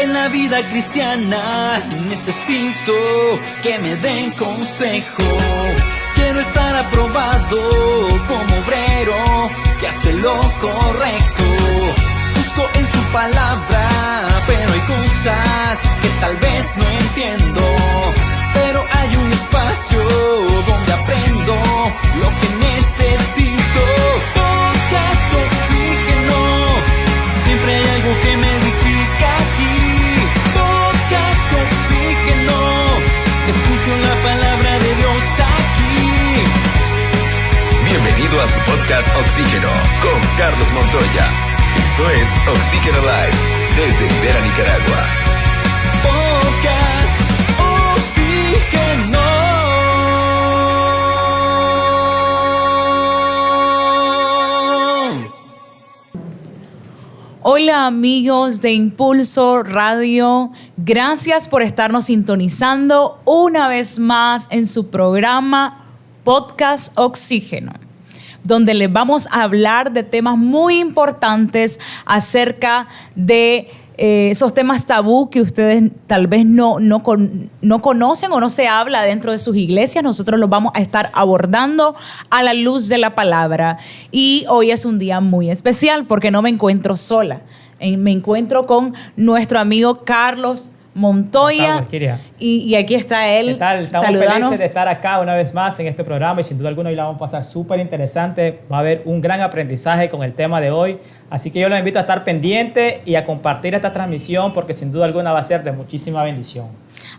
En la vida cristiana necesito que me den consejo. Quiero estar aprobado como obrero que hace lo correcto. Busco en su palabra, pero hay cosas que tal vez no entiendo. Pero hay un espacio donde aprendo lo que necesito. Podcast Oxígeno, siempre hay algo que me edifica aquí. Podcast Oxígeno, escucho la palabra de Dios aquí. Bienvenido a su podcast Oxígeno con Carlos Montoya. Esto es Oxígeno Live desde Libera, Nicaragua. Podcast Oxígeno. Hola amigos de Impulso Radio, gracias por estarnos sintonizando una vez más en su programa Podcast Oxígeno, donde les vamos a hablar de temas muy importantes acerca de esos temas tabú que ustedes tal vez no conocen o no se habla dentro de sus iglesias. Nosotros los vamos a estar abordando a la luz de la palabra. Y hoy es un día muy especial porque no me encuentro sola. Me encuentro con nuestro amigo Carlos Montoya. Y aquí está él. ¿Qué tal? Estamos felices de estar acá una vez más en este programa y sin duda alguna hoy la vamos a pasar súper interesante. Va a haber un gran aprendizaje con el tema de hoy. Así que yo los invito a estar pendiente y a compartir esta transmisión porque sin duda alguna va a ser de muchísima bendición.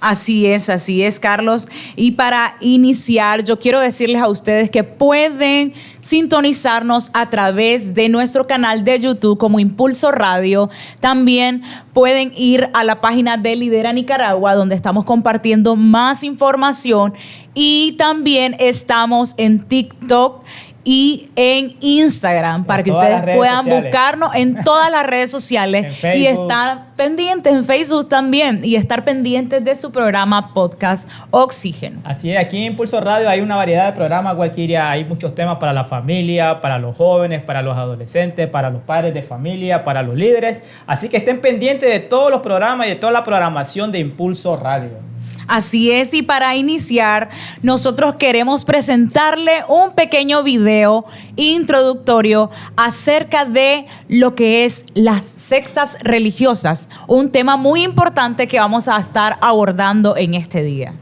Así es, Carlos. Y para iniciar, yo quiero decirles a ustedes que pueden sintonizarnos a través de nuestro canal de YouTube como Impulso Radio. También pueden ir a la página de Lidera Nicaragua, donde estamos compartiendo más información. Y también estamos en TikTok y en Instagram para que ustedes puedan buscarnos en todas las redes sociales y estar pendientes en Facebook también y estar pendientes de su programa Podcast Oxígeno. Así es, aquí en Impulso Radio hay una variedad de programas, Walkiria. Hay muchos temas para la familia, para los jóvenes, para los adolescentes, para los padres de familia, para los líderes. Así que estén pendientes de todos los programas y de toda la programación de Impulso Radio. Así es, y para iniciar, nosotros queremos presentarle un pequeño video introductorio acerca de lo que es las sectas religiosas, un tema muy importante que vamos a estar abordando en este día.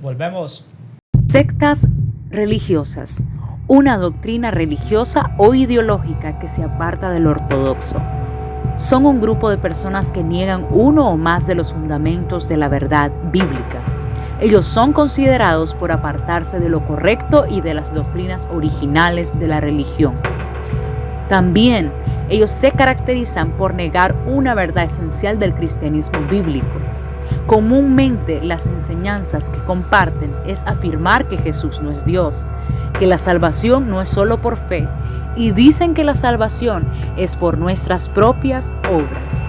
Volvemos. Sectas religiosas, una doctrina religiosa o ideológica que se aparta del ortodoxo. Son un grupo de personas que niegan uno o más de los fundamentos de la verdad bíblica. Ellos son considerados por apartarse de lo correcto y de las doctrinas originales de la religión. También, ellos se caracterizan por negar una verdad esencial del cristianismo bíblico. Comúnmente, las enseñanzas que comparten es afirmar que Jesús no es Dios, que la salvación no es solo por fe, y dicen que la salvación es por nuestras propias obras.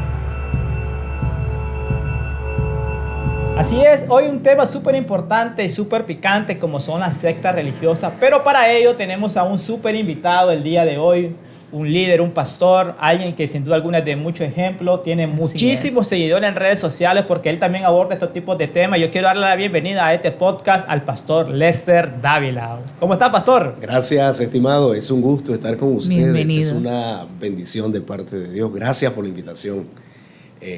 Así es, hoy un tema súper importante y súper picante como son las sectas religiosas, pero para ello tenemos a un súper invitado el día de hoy, un líder, un pastor, alguien que sin duda alguna es de mucho ejemplo, tiene muchísimos seguidores en redes sociales porque él también aborda estos tipos de temas. Yo quiero darle la bienvenida a este podcast al pastor Lester Dávila. ¿Cómo está, pastor? Gracias, estimado. Es un gusto estar con ustedes. Bienvenido. Es una bendición de parte de Dios. Gracias por la invitación.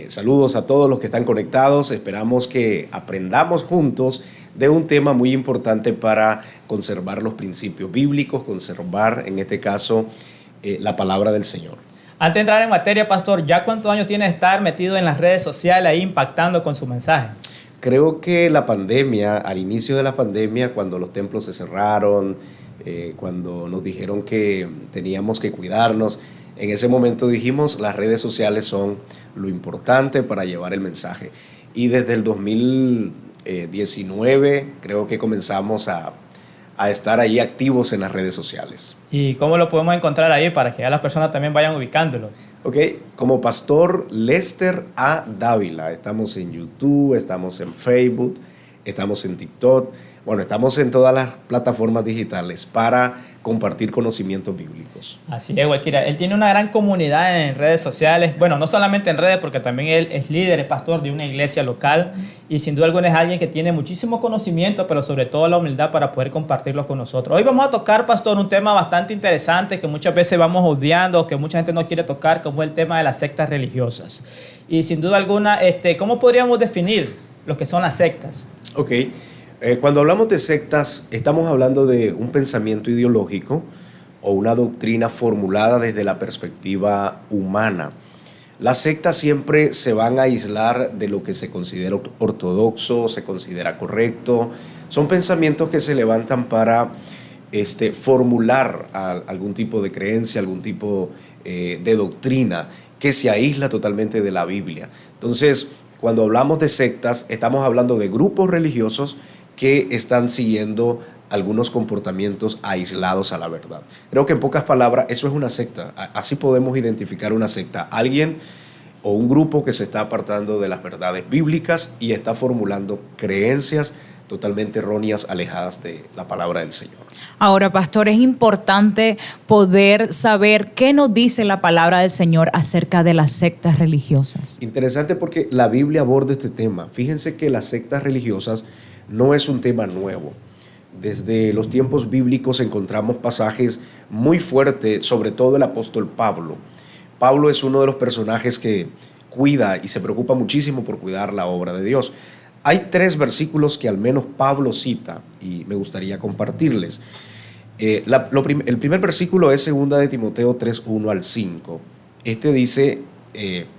Saludos a todos los que están conectados. Esperamos que aprendamos juntos de un tema muy importante para conservar los principios bíblicos, conservar, en este caso, la palabra del Señor. Antes de entrar en materia, pastor, ¿ya cuántos años tiene de estar metido en las redes sociales ahí impactando con su mensaje? Creo que la pandemia, al inicio de la pandemia, cuando los templos se cerraron, cuando nos dijeron que teníamos que cuidarnos, en ese momento dijimos, las redes sociales son lo importante para llevar el mensaje. Y desde el 2019 creo que comenzamos a estar ahí activos en las redes sociales. ¿Y cómo lo podemos encontrar ahí para que ya las personas también vayan ubicándolo? Ok, como pastor Lester A. Dávila, estamos en YouTube, estamos en Facebook, estamos en TikTok. Bueno, estamos en todas las plataformas digitales para compartir conocimientos bíblicos. Así es, Walquira. Él tiene una gran comunidad en redes sociales. Bueno, no solamente en redes, porque también él es líder, es pastor de una iglesia local. Y sin duda alguna es alguien que tiene muchísimo conocimiento, pero sobre todo la humildad para poder compartirlo con nosotros. Hoy vamos a tocar, pastor, un tema bastante interesante que muchas veces vamos obviando, que mucha gente no quiere tocar, como el tema de las sectas religiosas. Y sin duda alguna, ¿cómo podríamos definir lo que son las sectas? Ok. Cuando hablamos de sectas, estamos hablando de un pensamiento ideológico o una doctrina formulada desde la perspectiva humana. Las sectas siempre se van a aislar de lo que se considera ortodoxo, se considera correcto. Son pensamientos que se levantan para formular algún tipo de creencia, algún tipo de doctrina que se aísla totalmente de la Biblia. Entonces, cuando hablamos de sectas, estamos hablando de grupos religiosos que están siguiendo algunos comportamientos aislados a la verdad. Creo que en pocas palabras eso es una secta. Así podemos identificar una secta. Alguien o un grupo que se está apartando de las verdades bíblicas y está formulando creencias totalmente erróneas, alejadas de la palabra del Señor. Ahora, pastor, es importante poder saber qué nos dice la palabra del Señor acerca de las sectas religiosas. Interesante porque la Biblia aborda este tema. Fíjense que las sectas religiosas no es un tema nuevo. Desde los tiempos bíblicos encontramos pasajes muy fuertes, sobre todo el apóstol Pablo. Pablo es uno de los personajes que cuida y se preocupa muchísimo por cuidar la obra de Dios. Hay 3 versículos que al menos Pablo cita y me gustaría compartirles. El primer versículo es 2 de Timoteo 3, 1 al 5. Este dice,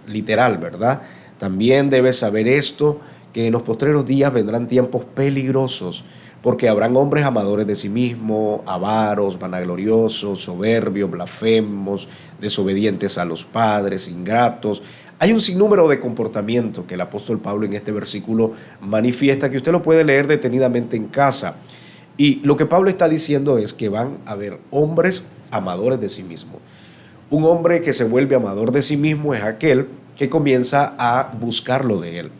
literal, ¿verdad? También debes saber esto, que en los postreros días vendrán tiempos peligrosos, porque habrán hombres amadores de sí mismos, avaros, vanagloriosos, soberbios, blasfemos, desobedientes a los padres, ingratos. Hay un sinnúmero de comportamientos que el apóstol Pablo en este versículo manifiesta, que usted lo puede leer detenidamente en casa. Y lo que Pablo está diciendo es que van a haber hombres amadores de sí mismos. Un hombre que se vuelve amador de sí mismo es aquel que comienza a buscar lo de él.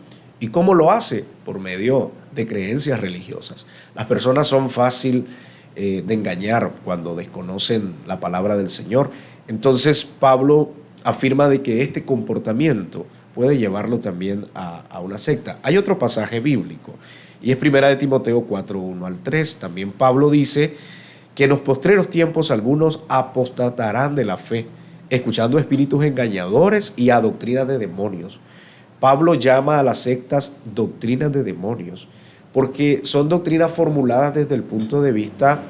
¿Y cómo lo hace? Por medio de creencias religiosas. Las personas son fácil de engañar cuando desconocen la palabra del Señor. Entonces Pablo afirma de que este comportamiento puede llevarlo también a una secta. Hay otro pasaje bíblico y es 1 de Timoteo 4, 1 al 3. También Pablo dice que en los postreros tiempos algunos apostatarán de la fe, escuchando espíritus engañadores y a doctrina de demonios. Pablo llama a las sectas doctrinas de demonios, porque son doctrinas formuladas desde el punto de vista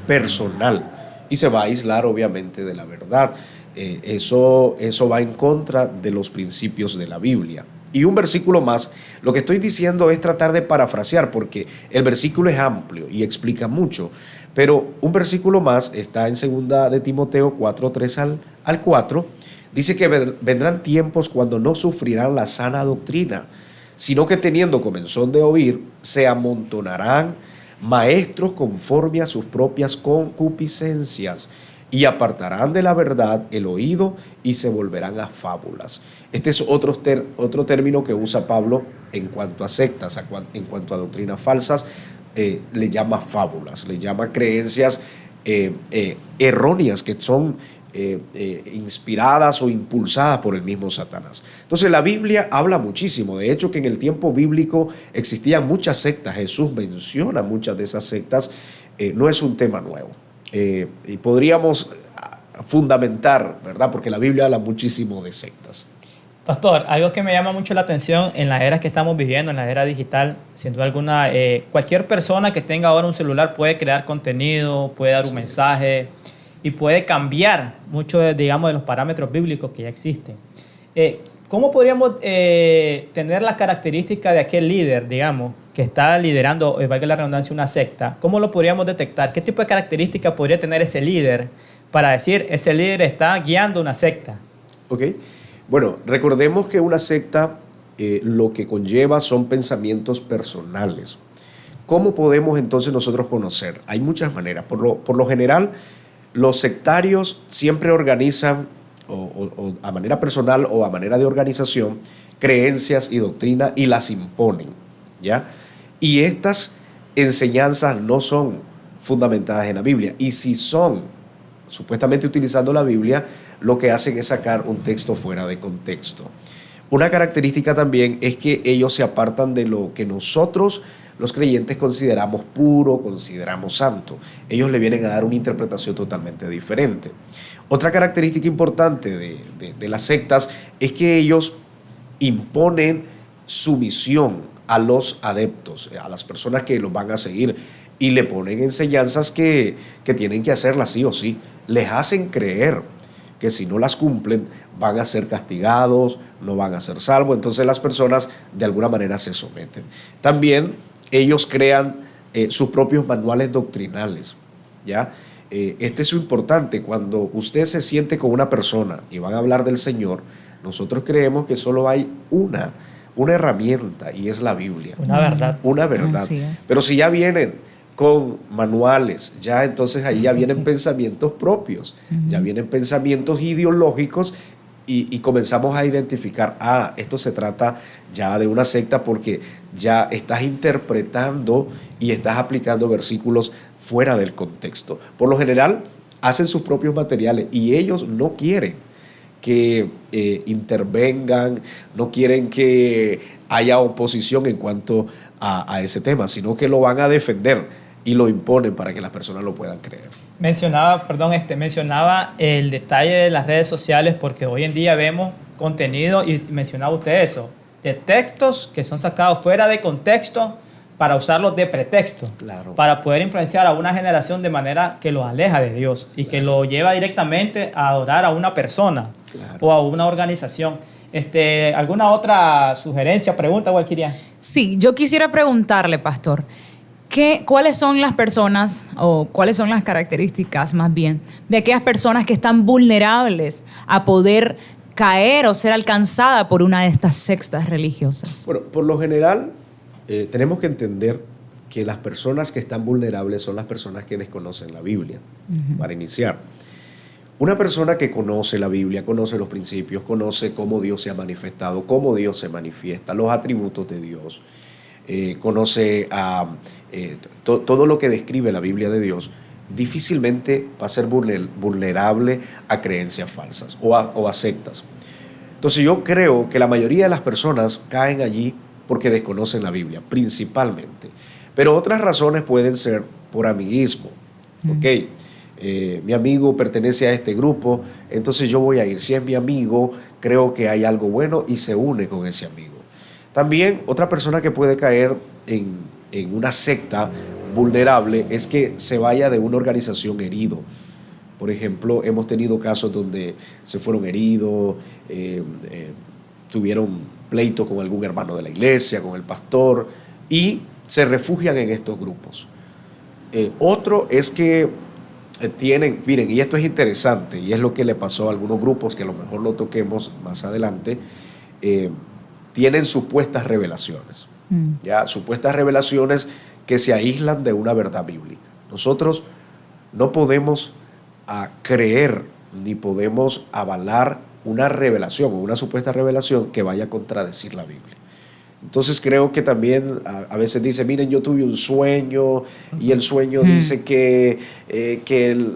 personal y se va a aislar obviamente de la verdad. Eso va en contra de los principios de la Biblia. Y un versículo más, lo que estoy diciendo es tratar de parafrasear, porque el versículo es amplio y explica mucho, pero un versículo más está en 2 de Timoteo 4, 3 al 4, dice que vendrán tiempos cuando no sufrirán la sana doctrina, sino que teniendo comezón de oír, se amontonarán maestros conforme a sus propias concupiscencias y apartarán de la verdad el oído y se volverán a fábulas. Este es otro término que usa Pablo en cuanto a sectas, en cuanto a doctrinas falsas, le llama fábulas, le llama creencias erróneas que son inspiradas o impulsadas por el mismo Satanás. Entonces la Biblia habla muchísimo. De hecho, que en el tiempo bíblico existían muchas sectas. Jesús menciona muchas de esas sectas. No es un tema nuevo. Y podríamos fundamentar, ¿verdad? Porque la Biblia habla muchísimo de sectas. Pastor, algo que me llama mucho la atención en la era que estamos viviendo, en la era digital, sin duda alguna, cualquier persona que tenga ahora un celular puede crear contenido, puede dar un mensaje y puede cambiar muchos, digamos, de los parámetros bíblicos que ya existen. ¿Cómo podríamos tener las características de aquel líder, digamos, que está liderando, valga la redundancia, una secta? ¿Cómo lo podríamos detectar? ¿Qué tipo de características podría tener ese líder para decir, ese líder está guiando una secta? Ok. Bueno, recordemos que una secta lo que conlleva son pensamientos personales. ¿Cómo podemos entonces nosotros conocer? Hay muchas maneras. Por lo general, los sectarios siempre organizan, o a manera personal o a manera de organización, creencias y doctrina y las imponen, ¿ya? Y estas enseñanzas no son fundamentadas en la Biblia. Y si son supuestamente utilizando la Biblia, lo que hacen es sacar un texto fuera de contexto. Una característica también es que ellos se apartan de lo que nosotros, los creyentes, consideramos puro, consideramos santo. Ellos le vienen a dar una interpretación totalmente diferente. Otra característica importante de las sectas es que ellos imponen sumisión a los adeptos, a las personas que los van a seguir, y le ponen enseñanzas que tienen que hacerlas sí o sí. Les hacen creer que si no las cumplen van a ser castigados, no van a ser salvos. Entonces las personas de alguna manera se someten. También ellos crean sus propios manuales doctrinales, ¿ya? Este es lo importante. Cuando usted se siente con una persona y van a hablar del Señor, nosotros creemos que solo hay una herramienta, y es la Biblia. Una verdad. Una verdad. Así es. Pero si ya vienen con manuales, ya entonces ahí ya vienen pensamientos propios, ya vienen pensamientos ideológicos, y comenzamos a identificar, esto se trata ya de una secta porque ya estás interpretando y estás aplicando versículos fuera del contexto. Por lo general, hacen sus propios materiales y ellos no quieren que intervengan, no quieren que haya oposición en cuanto a ese tema, sino que lo van a defender y lo imponen para que las personas lo puedan creer. Mencionaba el detalle de las redes sociales, porque hoy en día vemos contenido, y mencionaba usted eso, de textos que son sacados fuera de contexto para usarlos de pretexto, Claro. para poder influenciar a una generación de manera que los aleja de Dios y que lo lleva directamente a adorar a una persona o a una organización. ¿Alguna otra sugerencia, pregunta, Walkiria? Sí, yo quisiera preguntarle, pastor, ¿cuáles son las personas o cuáles son las características más bien de aquellas personas que están vulnerables a poder caer o ser alcanzada por una de estas sectas religiosas? Bueno, por lo general tenemos que entender que las personas que están vulnerables son las personas que desconocen la Biblia. Para iniciar, una persona que conoce la Biblia, conoce los principios, conoce cómo Dios se ha manifestado, cómo Dios se manifiesta, los atributos de Dios, conoce todo lo que describe la Biblia de Dios, difícilmente va a ser vulnerable a creencias falsas o a sectas. Entonces yo creo que la mayoría de las personas caen allí porque desconocen la Biblia, principalmente. Pero otras razones pueden ser por amiguismo. Ok, mi amigo pertenece a este grupo, entonces yo voy a ir. Si es mi amigo, creo que hay algo bueno y se une con ese amigo. También otra persona que puede caer en una secta vulnerable es que se vaya de una organización herido. Por ejemplo, hemos tenido casos donde se fueron heridos, tuvieron pleito con algún hermano de la iglesia, con el pastor, y se refugian en estos grupos. Otro es que miren, y esto es interesante, y es lo que le pasó a algunos grupos, que a lo mejor lo toquemos más adelante, tienen supuestas revelaciones, ¿ya? Supuestas revelaciones que se aíslan de una verdad bíblica. Nosotros no podemos creer ni podemos avalar una revelación o una supuesta revelación que vaya a contradecir la Biblia. Entonces creo que también a veces dice, miren, yo tuve un sueño y el sueño dice que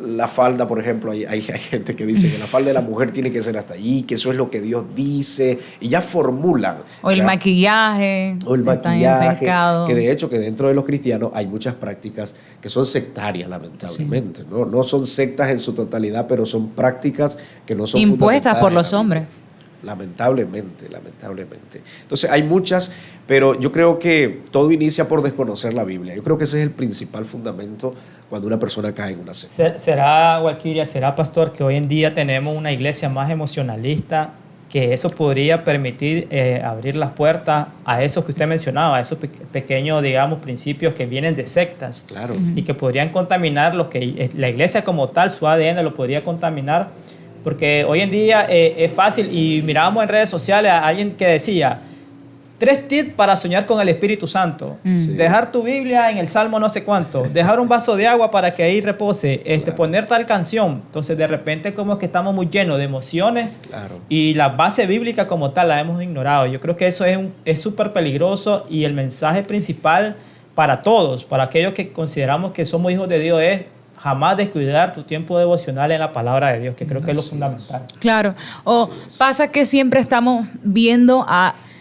la falda, por ejemplo, hay gente que dice que la falda de la mujer tiene que ser hasta allí, que eso es lo que Dios dice, y ya formulan. O el maquillaje. O el está en maquillaje, pecado. que de hecho que dentro de los cristianos hay muchas prácticas que son sectarias, lamentablemente. Sí. No son sectas en su totalidad, pero son prácticas que no son impuestas por los hombres. Lamentablemente. Entonces hay muchas, pero yo creo que todo inicia por desconocer la Biblia. Yo creo que ese es el principal fundamento cuando una persona cae en una secta. ¿Será, Walkiria, pastor, que hoy en día tenemos una iglesia más emocionalista, que eso podría permitir abrir las puertas a esos que usted mencionaba, a esos pequeños, digamos, principios que vienen de sectas? Claro. Y que podrían contaminar lo que la iglesia como tal, su ADN, lo podría contaminar. Porque hoy en día es fácil, y mirábamos en redes sociales a alguien que decía 3 tips para soñar con el Espíritu Santo. Sí. Dejar tu Biblia en el Salmo no sé cuánto, dejar un vaso de agua para que ahí repose, claro. Poner tal canción. Entonces de repente como que estamos muy llenos de emociones, claro. Y la base bíblica como tal la hemos ignorado. Yo creo que eso es súper peligroso, y el mensaje principal para todos, para aquellos que consideramos que somos hijos de Dios, es jamás descuidar tu tiempo devocional en la palabra de Dios, que creo que es lo fundamental. Claro. O pasa que siempre estamos viendo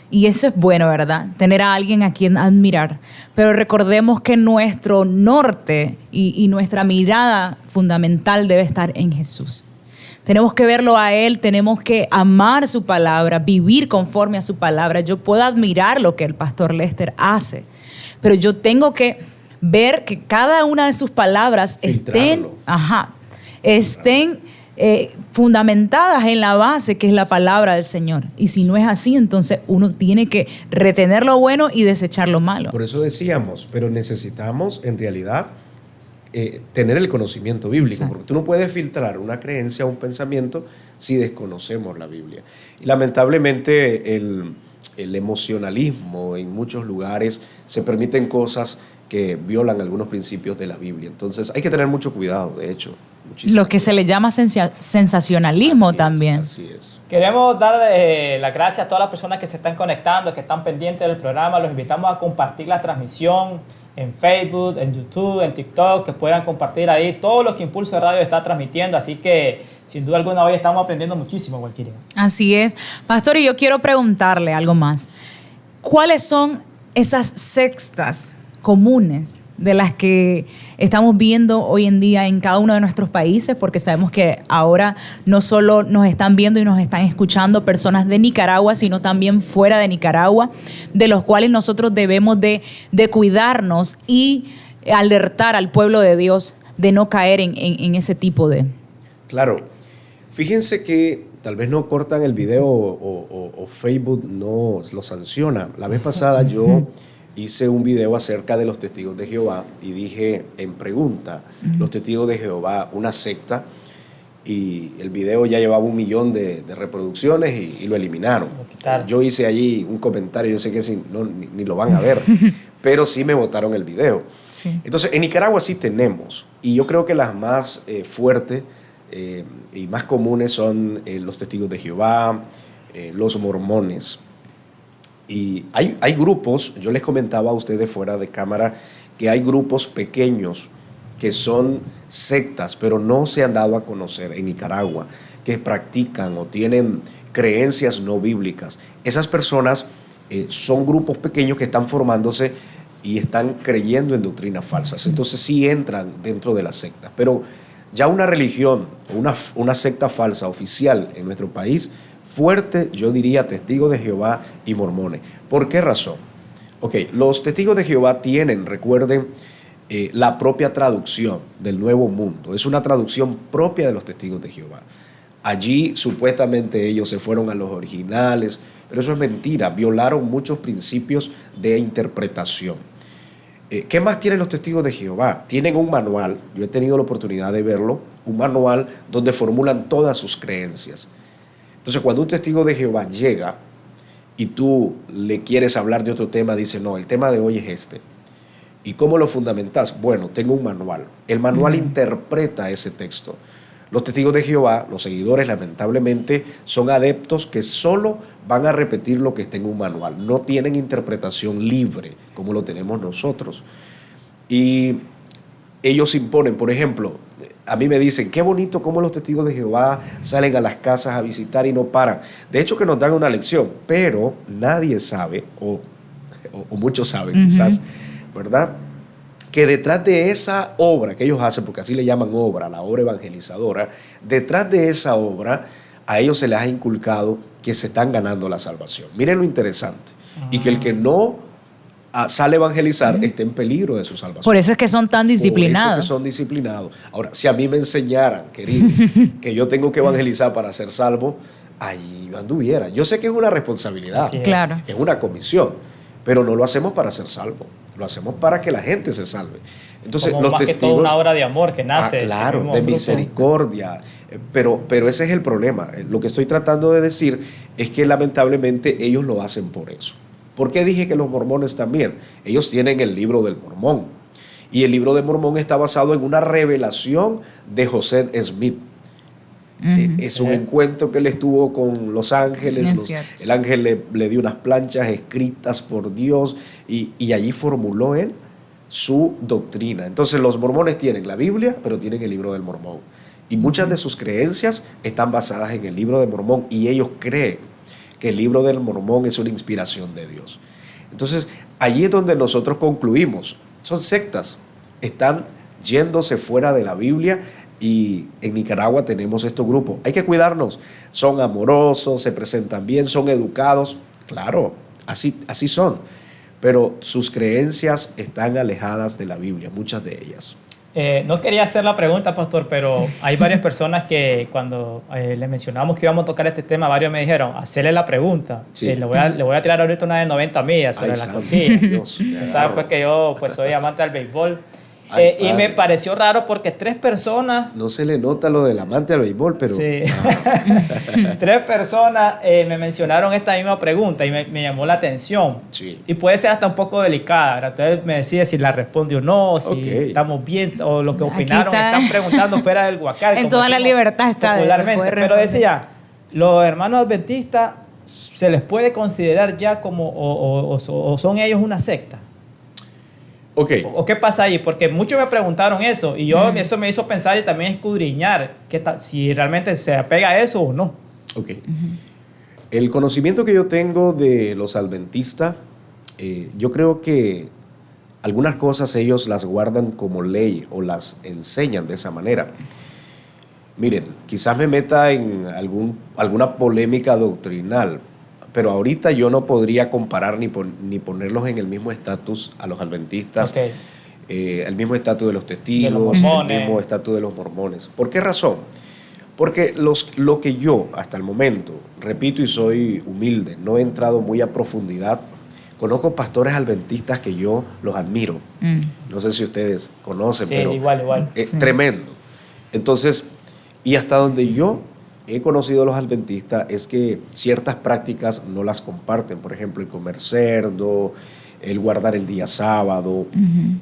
y eso es bueno, ¿verdad? Tener a alguien a quien admirar. Pero recordemos que nuestro norte y nuestra mirada fundamental debe estar en Jesús. Tenemos que verlo a Él, tenemos que amar su palabra, vivir conforme a su palabra. Yo puedo admirar lo que el pastor Lester hace, pero yo tengo que ver que cada una de sus palabras estén fundamentadas en la base que es la palabra del Señor. Y si no es así, entonces uno tiene que retener lo bueno y desechar lo malo. Por eso decíamos, pero necesitamos en realidad tener el conocimiento bíblico. Exacto. Porque tú no puedes filtrar una creencia o un pensamiento si desconocemos la Biblia. Y lamentablemente el emocionalismo en muchos lugares se permiten cosas que violan algunos principios de la Biblia. Entonces hay que tener mucho cuidado, de hecho. Lo que se le llama sensacionalismo así también. Así es. Queremos dar las gracias a todas las personas que se están conectando, que están pendientes del programa. Los invitamos a compartir la transmisión en Facebook, en YouTube, en TikTok, que puedan compartir ahí todo lo que Impulso Radio está transmitiendo. Así que, sin duda alguna, hoy estamos aprendiendo muchísimo, Walkiria. Así es. Pastor, y yo quiero preguntarle algo más. ¿Cuáles son esas sectas comunes de las que estamos viendo hoy en día en cada uno de nuestros países? Porque sabemos que ahora no solo nos están viendo y nos están escuchando personas de Nicaragua, sino también fuera de Nicaragua, de los cuales nosotros debemos de cuidarnos y alertar al pueblo de Dios de no caer en ese tipo de... Claro. Fíjense que tal vez no cortan el video o Facebook no lo sanciona. La vez pasada yo hice un video acerca de los testigos de Jehová y dije en pregunta, los testigos de Jehová, una secta, y el video ya llevaba 1 millón de reproducciones y lo eliminaron. Yo hice allí un comentario, yo sé que ni lo van a ver, pero sí me botaron el video. Sí. Entonces, en Nicaragua sí tenemos, y yo creo que las más fuertes y más comunes son los testigos de Jehová, los mormones. Y hay grupos, yo les comentaba a ustedes fuera de cámara, que hay grupos pequeños que son sectas, pero no se han dado a conocer en Nicaragua, que practican o tienen creencias no bíblicas. Esas personas son grupos pequeños que están formándose y están creyendo en doctrinas falsas. Entonces sí entran dentro de las sectas. Pero ya una religión, una secta falsa oficial en nuestro país, fuerte, yo diría testigos de Jehová y mormones. ¿Por qué razón? Ok, los testigos de Jehová tienen, recuerden, la propia traducción del Nuevo Mundo. Es una traducción propia de los testigos de Jehová. Allí supuestamente ellos se fueron a los originales, pero eso es mentira. Violaron muchos principios de interpretación. ¿Qué más tienen los testigos de Jehová? Tienen un manual, yo he tenido la oportunidad de verlo, un manual donde formulan todas sus creencias. Entonces, cuando un testigo de Jehová llega y tú le quieres hablar de otro tema, dice, no, el tema de hoy es este. ¿Y cómo lo fundamentas? Bueno, tengo un manual. El manual interpreta ese texto. Los testigos de Jehová, los seguidores, lamentablemente, son adeptos que solo van a repetir lo que está en un manual. No tienen interpretación libre, como lo tenemos nosotros. Y ellos imponen, por ejemplo, a mí me dicen, qué bonito cómo los testigos de Jehová salen a las casas a visitar y no paran. De hecho, que nos dan una lección, pero nadie sabe, o muchos saben quizás, ¿verdad?, que detrás de esa obra que ellos hacen, porque así le llaman obra, la obra evangelizadora, detrás de esa obra a ellos se les ha inculcado que se están ganando la salvación. Miren lo interesante. Y que el que no sale a evangelizar está en peligro de su salvación. Por eso es que son tan disciplinados. Por eso es que son disciplinados. Ahora, si a mí me enseñaran, querido, que yo tengo que evangelizar para ser salvo, ahí yo anduviera. Yo sé que es una responsabilidad, claro, es una comisión, pero no lo hacemos para ser salvo. Lo hacemos para que la gente se salve. Entonces, como los más testigos, que todo una obra de amor que nace. Claro, de misericordia. Pero ese es el problema. Lo que estoy tratando de decir es que lamentablemente ellos lo hacen por eso. ¿Por qué dije que los mormones también? Ellos tienen el libro del Mormón. Y el libro del Mormón está basado en una revelación de José Smith. Es un encuentro que él estuvo con los ángeles. El ángel le dio unas planchas escritas por Dios y allí formuló él su doctrina. Entonces los mormones tienen la Biblia, pero tienen el libro del Mormón. Y muchas de sus creencias están basadas en el libro de Mormón y ellos creen que el libro del Mormón es una inspiración de Dios. Entonces, allí es donde nosotros concluimos. Son sectas, están yéndose fuera de la Biblia y en Nicaragua tenemos estos grupos. Hay que cuidarnos. Son amorosos, se presentan bien, son educados. Claro, así son. Pero sus creencias están alejadas de la Biblia, muchas de ellas. No quería hacer la pregunta, pastor, pero hay varias personas que cuando les mencionamos que íbamos a tocar este tema, varios me dijeron, hacerle la pregunta. Sí. Le voy a tirar ahorita una de 90 millas sobre la cosilla. Sabes pues que yo pues, soy amante del béisbol. Y me pareció raro porque 3 personas... No se le nota lo del amante al béisbol, pero... Sí. 3 personas me mencionaron esta misma pregunta y me llamó la atención. Sí. Y puede ser hasta un poco delicada, ¿verdad? Entonces me decide si la responde o no, si estamos bien o lo que opinaron. Están preguntando fuera del huacal. En toda la libertad está. Popularmente. Pero decía, los hermanos adventistas, ¿se les puede considerar ya como o son ellos una secta? Okay. ¿O qué pasa ahí? Porque muchos me preguntaron eso y eso me hizo pensar y también escudriñar si realmente se apega a eso o no. Okay. El conocimiento que yo tengo de los adventistas, yo creo que algunas cosas ellos las guardan como ley o las enseñan de esa manera. Miren, quizás me meta en alguna polémica doctrinal, pero ahorita yo no podría comparar ni ponerlos en el mismo estatus a los adventistas, el mismo estatus de los testigos, el mismo estatus de los mormones. ¿Por qué razón? Porque lo que yo, hasta el momento, repito y soy humilde, no he entrado muy a profundidad. Conozco pastores adventistas que yo los admiro. No sé si ustedes conocen, sí, pero igual. es tremendo. Entonces, y hasta donde yo he conocido a los adventistas es que ciertas prácticas no las comparten. Por ejemplo, el comer cerdo, el guardar el día sábado.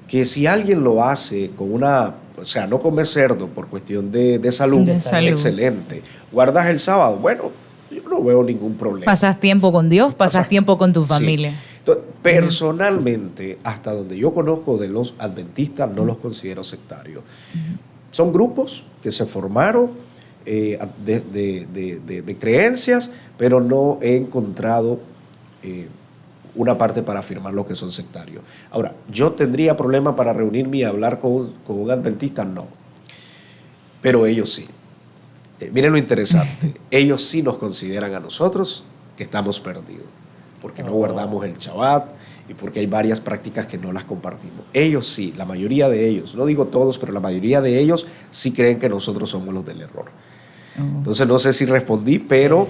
Que si alguien lo hace con no comer cerdo por cuestión de salud, excelente. Guardas el sábado, bueno, yo no veo ningún problema. Pasas tiempo con Dios, pasas tiempo con tu familia. Sí. Entonces, personalmente, hasta donde yo conozco de los adventistas, no los considero sectarios. Son grupos que se formaron de creencias, pero no he encontrado una parte para afirmar lo que son sectarios. Ahora, ¿yo tendría problema para reunirme y hablar con un adventista? No. Pero ellos sí. Miren lo interesante. Ellos sí nos consideran a nosotros que estamos perdidos, porque no guardamos el Shabbat y porque hay varias prácticas que no las compartimos. Ellos sí, la mayoría de ellos, no digo todos, pero la mayoría de ellos sí creen que nosotros somos los del error. Entonces no sé si respondí, pero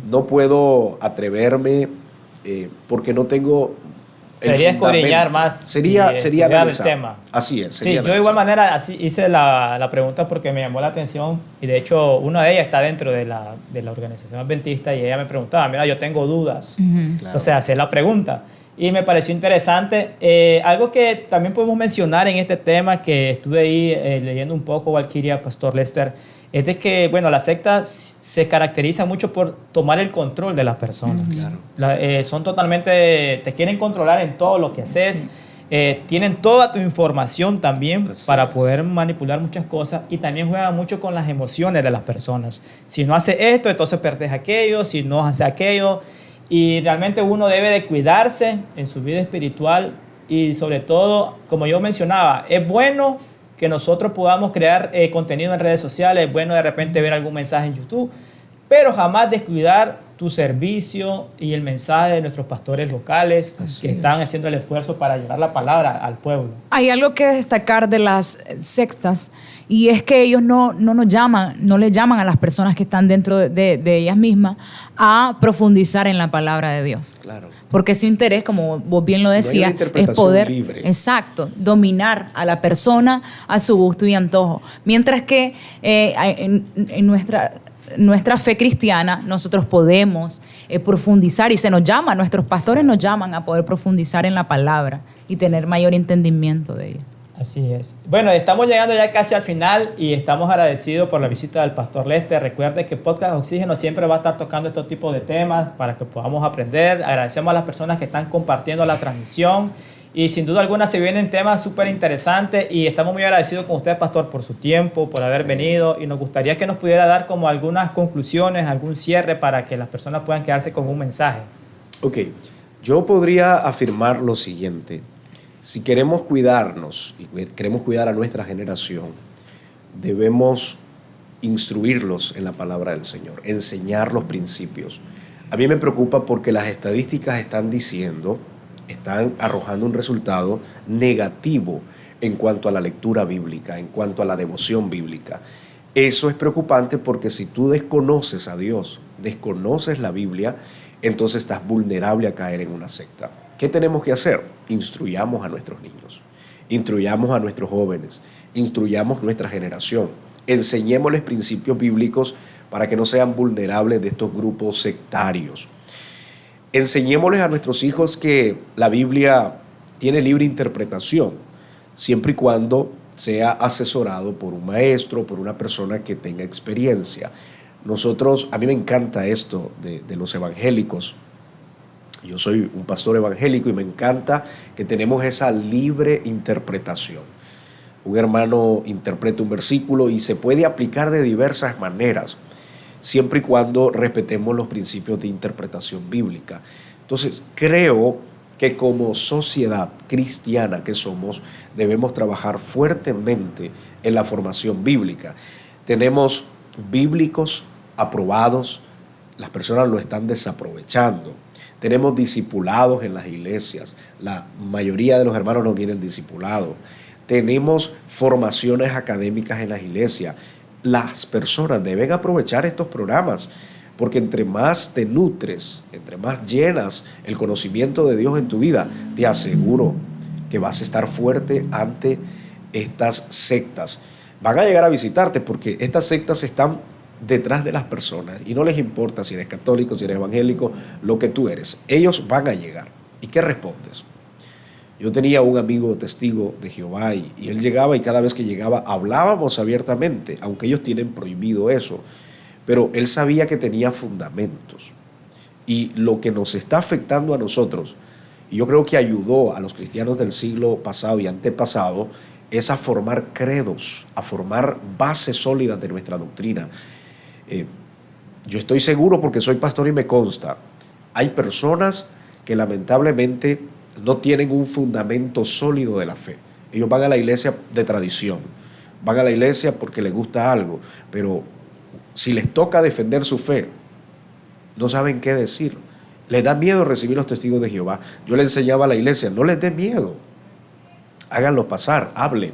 no puedo atreverme porque no tengo sería escudriñar más. Sería analizar el tema. Así es. Sí, yo de igual manera así hice la pregunta porque me llamó la atención y de hecho una de ellas está dentro de la organización adventista y ella me preguntaba, mira, yo tengo dudas. Claro. Entonces hacía la pregunta y me pareció interesante. Algo que también podemos mencionar en este tema que estuve ahí leyendo un poco, Valquiria, Pastor Lester, es de que, bueno, la secta se caracteriza mucho por tomar el control de las personas. Claro. Son totalmente, te quieren controlar en todo lo que haces. Tienen toda tu información también para poder manipular muchas cosas y también juegan mucho con las emociones de las personas. Si no hace esto, entonces perdes aquello, si no hace aquello. Y realmente uno debe de cuidarse en su vida espiritual y sobre todo, como yo mencionaba, es bueno que nosotros podamos crear contenido en redes sociales, es bueno de repente ver algún mensaje en YouTube, pero jamás descuidar tu servicio y el mensaje de nuestros pastores locales que están haciendo el esfuerzo para llevar la palabra al pueblo. Hay algo que destacar de las sectas y es que ellos no le llaman a las personas que están dentro de ellas mismas a profundizar en la palabra de Dios. Claro. Porque su interés, como vos bien lo decías, es poder, libre. Exacto, dominar a la persona a su gusto y antojo. Mientras que en nuestra fe cristiana nosotros podemos profundizar y nuestros pastores nos llaman a poder profundizar en la palabra y tener mayor entendimiento de ella. Así es. Bueno, estamos llegando ya casi al final y estamos agradecidos por la visita del Pastor Lester. Recuerde que Podcast Oxígeno siempre va a estar tocando estos tipos de temas para que podamos aprender. Agradecemos a las personas que están compartiendo la transmisión Y sin duda alguna se vienen temas súper interesantes y estamos muy agradecidos con usted, pastor, por su tiempo, por haber venido, y nos gustaría que nos pudiera dar como algunas conclusiones, algún cierre para que las personas puedan quedarse con un mensaje. Ok, yo podría afirmar lo siguiente: si queremos cuidarnos y queremos cuidar a nuestra generación, debemos instruirlos en la palabra del Señor, enseñar los principios. A mí me preocupa porque las estadísticas están arrojando un resultado negativo en cuanto a la lectura bíblica, en cuanto a la devoción bíblica. Eso es preocupante porque si tú desconoces a Dios, desconoces la Biblia, entonces estás vulnerable a caer en una secta. ¿Qué tenemos que hacer? Instruyamos a nuestros niños, instruyamos a nuestros jóvenes, instruyamos nuestra generación, enseñémosles principios bíblicos para que no sean vulnerables de estos grupos sectarios. Enseñémosles a nuestros hijos que la Biblia tiene libre interpretación, siempre y cuando sea asesorado por un maestro, por una persona que tenga experiencia. A mí me encanta esto de los evangélicos. Yo soy un pastor evangélico y me encanta que tenemos esa libre interpretación. Un hermano interpreta un versículo y se puede aplicar de diversas maneras, siempre y cuando respetemos los principios de interpretación bíblica. Entonces, creo que como sociedad cristiana que somos, debemos trabajar fuertemente en la formación bíblica. Tenemos bíblicos aprobados, las personas lo están desaprovechando. Tenemos discipulados en las iglesias, la mayoría de los hermanos no quieren discipulado. Tenemos formaciones académicas en las iglesias. Las personas deben aprovechar estos programas, porque entre más te nutres, entre más llenas el conocimiento de Dios en tu vida, te aseguro que vas a estar fuerte ante estas sectas. Van a llegar a visitarte porque estas sectas están detrás de las personas y no les importa si eres católico, si eres evangélico, lo que tú eres. Ellos van a llegar. ¿Y qué respondes? Yo tenía un amigo testigo de Jehová y él llegaba, y cada vez que llegaba hablábamos abiertamente, aunque ellos tienen prohibido eso, pero él sabía que tenía fundamentos. Y lo que nos está afectando a nosotros, y yo creo que ayudó a los cristianos del siglo pasado y antepasado, es a formar credos, a formar bases sólidas de nuestra doctrina. Yo estoy seguro, porque soy pastor y me consta, hay personas que lamentablemente no tienen un fundamento sólido de la fe. Ellos van a la iglesia de tradición, van a la iglesia porque les gusta algo, pero si les toca defender su fe, no saben qué decir. Les da miedo recibir los testigos de Jehová. Yo le enseñaba a la iglesia, no les dé miedo, háganlo pasar, hablen.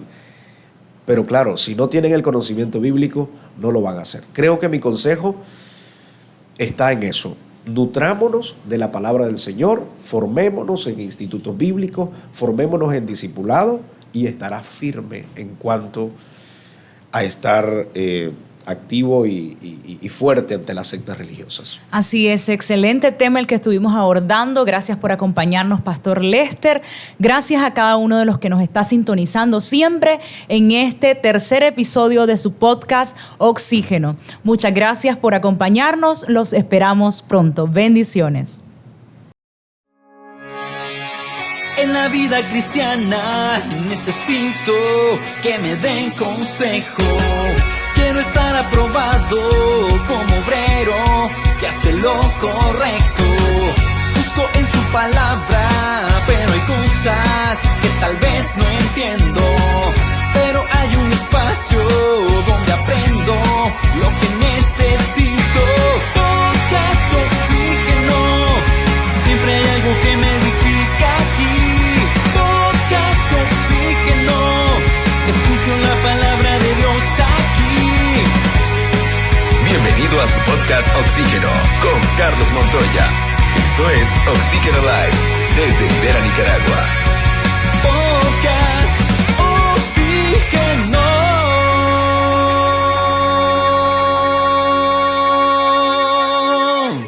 Pero claro, si no tienen el conocimiento bíblico, no lo van a hacer. Creo que mi consejo está en eso. Nutrámonos de la palabra del Señor, formémonos en institutos bíblicos, formémonos en discipulado, y estará firme en cuanto a estar activo y fuerte ante las sectas religiosas. Así es, excelente tema el que estuvimos abordando. Gracias por acompañarnos, Pastor Lester. Gracias a cada uno de los que nos está sintonizando siempre en este tercer episodio de su podcast Oxígeno. Muchas gracias por acompañarnos. Los esperamos pronto. Bendiciones. En la vida cristiana necesito que me den consejo. Quiero estar aprobado como obrero que hace lo correcto. Busco en su palabra, pero hay cosas que tal vez no entiendo. Pero hay un espacio donde aprendo lo que necesito. Podcast Oxígeno, siempre hay algo que me edifica aquí. Podcast Oxígeno, escucho la palabra de Dios aquí. Bienvenido a su podcast Oxígeno con Carlos Montoya. Esto es Oxígeno Live desde Vera, Nicaragua. Podcast